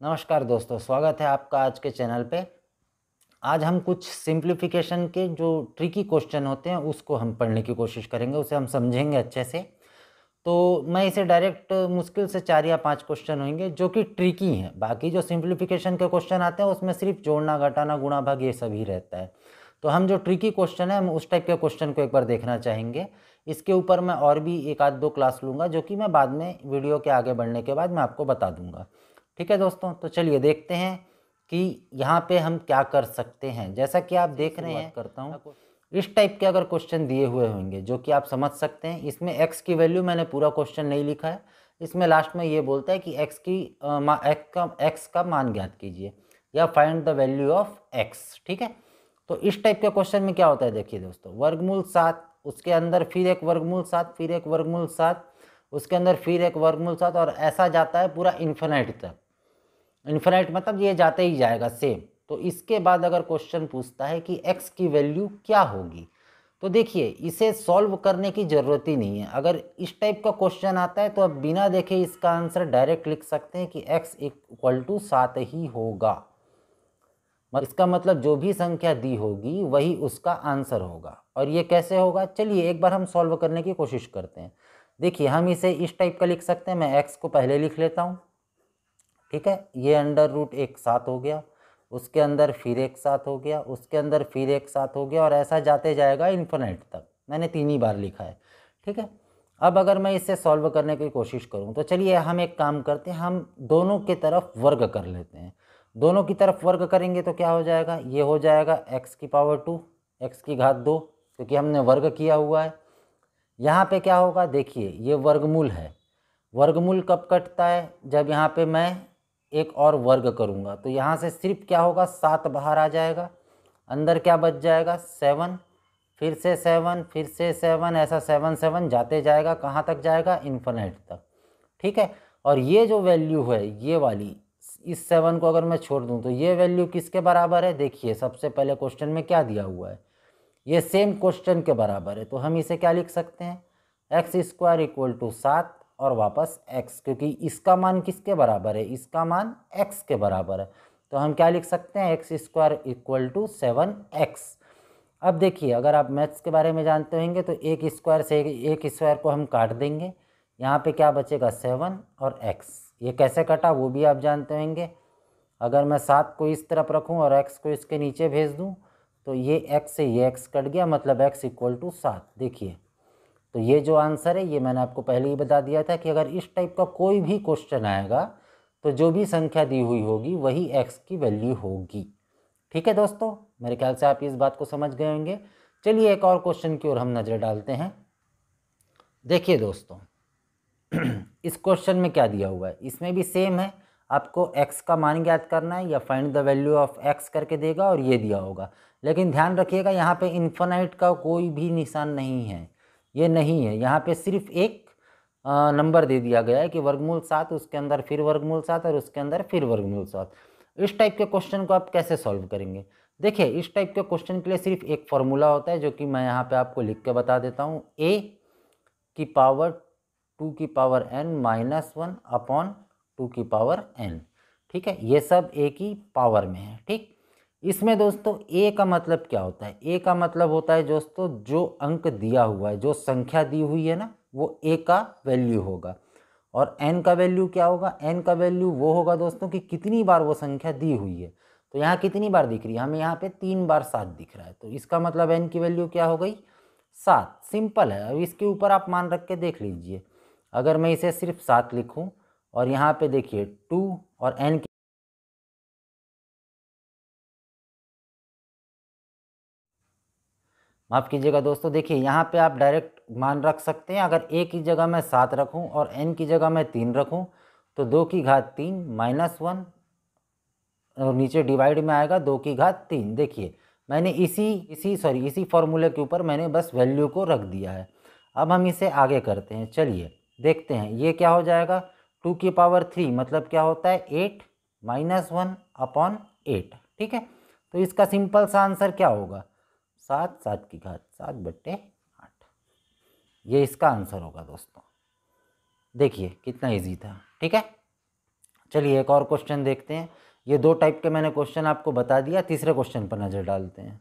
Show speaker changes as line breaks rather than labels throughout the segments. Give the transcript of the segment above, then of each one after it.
नमस्कार दोस्तों, स्वागत है आपका आज के चैनल पे। आज हम कुछ सिंप्लीफिकेशन के जो ट्रिकी क्वेश्चन होते हैं उसको हम पढ़ने की कोशिश करेंगे, उसे हम समझेंगे अच्छे से। तो मैं इसे डायरेक्ट मुश्किल से 4 या 5 क्वेश्चन होंगे जो कि ट्रिकी हैं। बाकी जो सिंप्लीफिकेशन के क्वेश्चन आते हैं उसमें सिर्फ जोड़ना, घटाना, गुणा, भाग ये सब ही रहता है। तो हम जो ट्रिकी क्वेश्चन है हम उस टाइप के क्वेश्चन को एक बार देखना चाहेंगे। इसके ऊपर मैं और भी एक आध दो क्लास लूँगा जो कि मैं बाद में वीडियो के आगे बढ़ने के बाद मैं आपको बता दूँगा। ठीक है दोस्तों, तो चलिए देखते हैं कि यहाँ पे हम क्या कर सकते हैं। जैसा कि आप देख रहे हैं, करता हूँ, इस टाइप के अगर क्वेश्चन दिए हुए होंगे जो कि आप समझ सकते हैं। इसमें x की वैल्यू मैंने पूरा क्वेश्चन नहीं लिखा है, इसमें लास्ट में ये बोलता है कि x का मान ज्ञात कीजिए या find the value of x। ठीक है, तो इस टाइप के क्वेश्चन में क्या होता है, देखिए दोस्तों, वर्गमूल 7, उसके अंदर फिर एक वर्गमूल 7, फिर एक वर्गमूल 7, उसके अंदर फिर एक वर्गमूल 7 और ऐसा जाता है पूरा इन्फिनाइट तक। इन्फिनाइट मतलब ये जाते ही जाएगा सेम। तो इसके बाद अगर क्वेश्चन पूछता है कि x की वैल्यू क्या होगी, तो देखिए इसे सॉल्व करने की ज़रूरत ही नहीं है। अगर इस टाइप का क्वेश्चन आता है तो आप बिना देखे इसका आंसर डायरेक्ट लिख सकते हैं कि x इक्वल टू 7 ही होगा। इसका मतलब जो भी संख्या दी होगी वही उसका आंसर होगा। और ये कैसे होगा, चलिए एक बार हम सॉल्व करने की कोशिश करते हैं। देखिए हम इसे इस टाइप का लिख सकते हैं। मैं x को पहले लिख लेता हूँ। ठीक है, ये अंडर रूट एक 7 हो गया, उसके अंदर फिर एक 7 हो गया, उसके अंदर फिर एक 7 हो गया और ऐसा जाते जाएगा इन्फिनिट तक। मैंने 3 ही बार लिखा है। ठीक है, अब अगर मैं इसे सॉल्व करने की कोशिश करूं तो चलिए हम एक काम करते हैं, हम दोनों की तरफ वर्ग कर लेते हैं। दोनों की तरफ वर्ग करेंगे तो क्या हो जाएगा, ये हो जाएगा x की पावर 2, x की घात 2, क्योंकि हमने वर्ग किया हुआ है। यहाँ पे क्या होगा, देखिए ये वर्गमूल है। वर्गमूल कब कटता है, जब यहाँ पे मैं एक और वर्ग करूँगा। तो यहाँ से सिर्फ क्या होगा, 7 बाहर आ जाएगा, अंदर क्या बच जाएगा 7, फिर से 7, फिर से 7, ऐसा 7 7 जाते जाएगा, कहाँ तक जाएगा, इन्फिनिट तक। ठीक है, और ये जो वैल्यू है ये वाली, इस 7 को अगर मैं छोड़ दूँ तो ये वैल्यू किसके बराबर है, देखिए सबसे पहले क्वेश्चन में क्या दिया हुआ है, ये सेम क्वेश्चन के बराबर है। तो हम इसे क्या लिख सकते हैं, एक्स स्क्वायर इक्वल टू 7 और वापस x, क्योंकि इसका मान किसके बराबर है, इसका मान x के बराबर है। तो हम क्या लिख सकते हैं, x square equal to 7x। अब देखिए अगर आप मैथ्स के बारे में जानते होंगे तो एक स्क्वायर से एक स्क्वायर को हम काट देंगे, यहाँ पे क्या बचेगा 7 और x। ये कैसे कटा वो भी आप जानते होंगे। अगर मैं 7 को इस तरफ रखूँ और x को इसके नीचे भेज दूँ तो ये x से ये x कट गया, मतलब x इक्वल टू 7। देखिए तो ये जो आंसर है ये मैंने आपको पहले ही बता दिया था कि अगर इस टाइप का कोई भी क्वेश्चन आएगा तो जो भी संख्या दी हुई होगी वही x की वैल्यू होगी। ठीक है दोस्तों, मेरे ख्याल से आप इस बात को समझ गए होंगे। चलिए एक और क्वेश्चन की ओर हम नज़र डालते हैं। देखिए दोस्तों इस क्वेश्चन में क्या दिया हुआ है, इसमें भी सेम है, आपको x का मान ज्ञात करना है या find the value of x करके देगा और ये दिया होगा। लेकिन ध्यान रखिएगा यहाँ पे इन्फिनाइट का कोई भी निशान नहीं है, ये नहीं है। यहाँ पे सिर्फ एक नंबर दे दिया गया है कि वर्गमूल 7, उसके अंदर फिर वर्गमूल 7 और उसके अंदर फिर वर्गमूल 7। इस टाइप के क्वेश्चन को आप कैसे सॉल्व करेंगे, देखिए इस टाइप के क्वेश्चन के लिए सिर्फ एक फॉर्मूला होता है जो कि मैं यहाँ पे आपको लिख के बता देता हूँ। a की पावर 2 की पावर n माइनस 1 अपॉन 2 की पावर n। ठीक है, ये सब a की पावर में है। ठीक, इसमें दोस्तों a का मतलब क्या होता है, a का मतलब होता है दोस्तों जो अंक दिया हुआ है, जो संख्या दी हुई है ना, वो a का वैल्यू होगा। और n का वैल्यू क्या होगा, n का वैल्यू वो होगा दोस्तों कि कितनी बार वो संख्या दी हुई है। तो यहाँ कितनी बार दिख रही है, हमें यहाँ पे 3 बार 7 दिख रहा है, तो इसका मतलब n की वैल्यू क्या हो गई, 7। सिंपल है। अब इसके ऊपर आप मान रख के देख लीजिए, अगर मैं इसे सिर्फ 7 लिखूं और यहाँ पे देखिए 2 और n की, माफ़ कीजिएगा दोस्तों, देखिए यहाँ पे आप डायरेक्ट मान रख सकते हैं। अगर a की जगह मैं 7 रखूं और n की जगह मैं 3 रखूं तो 2 की घात 3 माइनस 1 और नीचे डिवाइड में आएगा 2 की घात 3। देखिए मैंने इसी फॉर्मूले के ऊपर मैंने बस वैल्यू को रख दिया है। अब हम इसे आगे करते हैं, चलिए देखते हैं ये क्या हो जाएगा। 2 की पावर 3 मतलब क्या होता है 8 माइनस 1 अपॉन 8। ठीक है, तो इसका सिंपल सा आंसर क्या होगा, 7 7 की घात 7 बट्टे 8। ये इसका आंसर होगा दोस्तों। देखिए कितना इजी था। ठीक है, चलिए एक और क्वेश्चन देखते हैं। ये 2 टाइप के मैंने क्वेश्चन आपको बता दिया, तीसरे क्वेश्चन पर नज़र डालते हैं।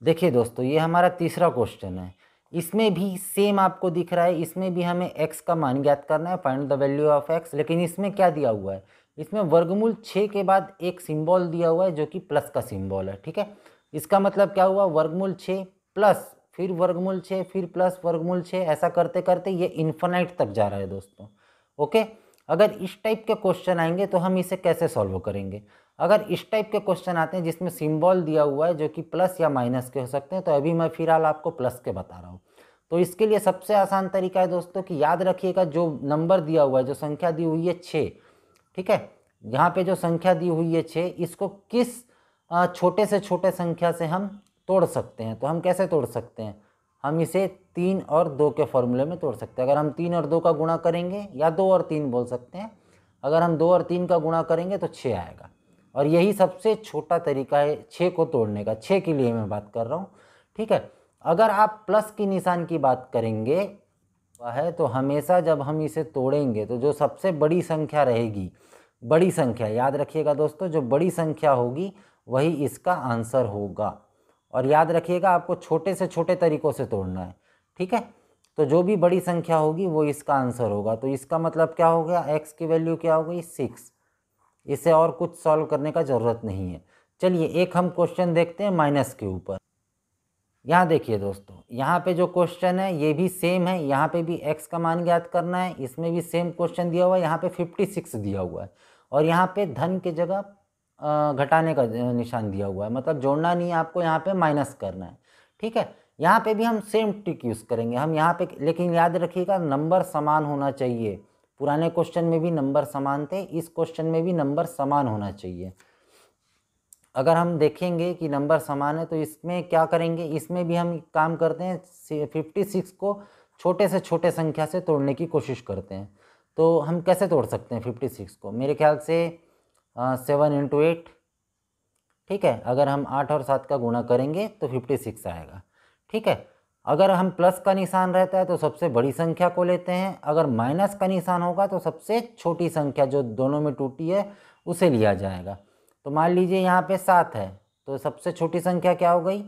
देखिए दोस्तों, ये हमारा तीसरा क्वेश्चन है। इसमें भी सेम आपको दिख रहा है, इसमें भी हमें x का मान ज्ञात करना है, find the value of x। लेकिन इसमें क्या दिया हुआ है, इसमें वर्गमूल 6 के बाद एक सिंबल दिया हुआ है जो कि प्लस का सिंबल है। ठीक है, इसका मतलब क्या हुआ, वर्गमूल 6 प्लस फिर वर्गमूल 6 फिर प्लस वर्गमूल 6, ऐसा करते करते ये इन्फिनाइट तक जा रहा है दोस्तों। ओके, अगर इस टाइप के क्वेश्चन आएंगे तो हम इसे कैसे सॉल्व करेंगे। अगर इस टाइप के क्वेश्चन आते हैं जिसमें सिंबल दिया हुआ है जो कि प्लस या माइनस के हो सकते हैं, तो अभी मैं फिलहाल आपको प्लस के बता रहा हूँ। तो इसके लिए सबसे आसान तरीका है दोस्तों कि याद रखिएगा, जो नंबर दिया हुआ है, जो संख्या दी हुई है 6, ठीक है, यहाँ पे जो संख्या दी हुई है 6, इसको किस छोटे से छोटे संख्या से हम तोड़ सकते हैं। तो हम कैसे तोड़ सकते हैं, हम इसे 3 और 2 के फॉर्मूले में तोड़ सकते हैं। अगर हम 3 और 2 का गुणा करेंगे, या 2 और 3 बोल सकते हैं, अगर हम 2 और 3 का गुणा करेंगे तो 6 आएगा। और यही सबसे छोटा तरीका है 6 को तोड़ने का, 6 के लिए मैं बात कर रहा हूँ। ठीक है, अगर आप प्लस की निशान की बात करेंगे है, तो हमेशा जब हम इसे तोड़ेंगे तो जो सबसे बड़ी संख्या रहेगी, बड़ी संख्या याद रखिएगा दोस्तों, जो बड़ी संख्या होगी वही इसका आंसर होगा। और याद रखिएगा, आपको छोटे से छोटे तरीकों से तोड़ना है। ठीक है, तो जो भी बड़ी संख्या होगी वो इसका आंसर होगा। तो इसका मतलब क्या हो गया, x की वैल्यू क्या हो गई, 6। इसे और कुछ सॉल्व करने का ज़रूरत नहीं है। चलिए एक हम क्वेश्चन देखते हैं माइनस के ऊपर। यहाँ देखिए दोस्तों, यहाँ पे जो क्वेश्चन है ये भी सेम है, यहाँ पे भी x का मान ज्ञात करना है, इसमें भी सेम क्वेश्चन दिया हुआ है। यहाँ पे 56 दिया हुआ है और यहाँ पे धन की जगह घटाने का निशान दिया हुआ है, मतलब जोड़ना नहीं है आपको, यहाँ पे माइनस करना है। ठीक है, यहाँ पे भी हम सेम ट्रिक यूज़ करेंगे हम यहाँ पे, लेकिन याद रखिएगा नंबर समान होना चाहिए। पुराने क्वेश्चन में भी नंबर समान थे, इस क्वेश्चन में भी नंबर समान होना चाहिए। अगर हम देखेंगे कि नंबर समान है तो इसमें क्या करेंगे, इसमें भी हम काम करते हैं 56 को छोटे से छोटे संख्या से तोड़ने की कोशिश करते हैं। तो हम कैसे तोड़ सकते हैं 56 को, मेरे ख्याल से 7 × 8। ठीक है, अगर हम 8 और 7 का गुणा करेंगे तो 56 आएगा। ठीक है, अगर हम प्लस का निशान रहता है तो सबसे बड़ी संख्या को लेते हैं, अगर माइनस का निशान होगा तो सबसे छोटी संख्या जो दोनों में टूटी है उसे लिया जाएगा। तो मान लीजिए यहाँ पे 7 है, तो सबसे छोटी संख्या क्या हो गई,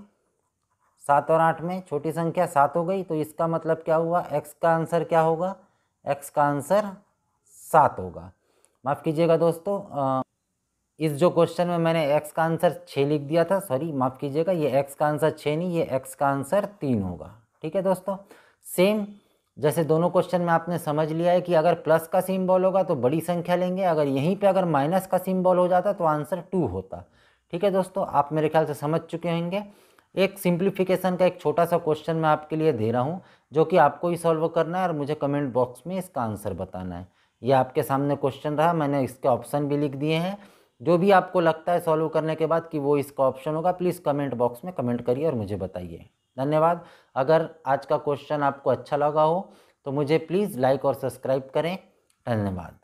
7 और 8 में छोटी संख्या 7 हो गई। तो इसका मतलब क्या हुआ, x का आंसर क्या होगा, x का आंसर 7 होगा। माफ़ कीजिएगा दोस्तों, इस जो क्वेश्चन में मैंने x का आंसर 6 लिख दिया था, सॉरी माफ़ कीजिएगा, ये x का आंसर 6 नहीं, ये x का आंसर 3 होगा। ठीक है दोस्तों, सेम जैसे दोनों क्वेश्चन में आपने समझ लिया है कि अगर प्लस का सिंबल होगा तो बड़ी संख्या लेंगे, अगर यहीं पे अगर माइनस का सिंबल हो जाता तो आंसर 2 होता। ठीक है दोस्तों, आप मेरे ख्याल से समझ चुके होंगे। एक सिंप्लीफिकेशन का एक छोटा सा क्वेश्चन मैं आपके लिए दे रहा हूँ, जो कि आपको ही सॉल्व करना है और मुझे कमेंट बॉक्स में इसका आंसर बताना है। ये आपके सामने क्वेश्चन रहा, मैंने इसके ऑप्शन भी लिख दिए हैं। जो भी आपको लगता है सॉल्व करने के बाद कि वो इसका ऑप्शन होगा, प्लीज़ कमेंट बॉक्स में कमेंट करिए और मुझे बताइए। धन्यवाद। अगर आज का क्वेश्चन आपको अच्छा लगा हो तो मुझे प्लीज़ लाइक और सब्सक्राइब करें। धन्यवाद।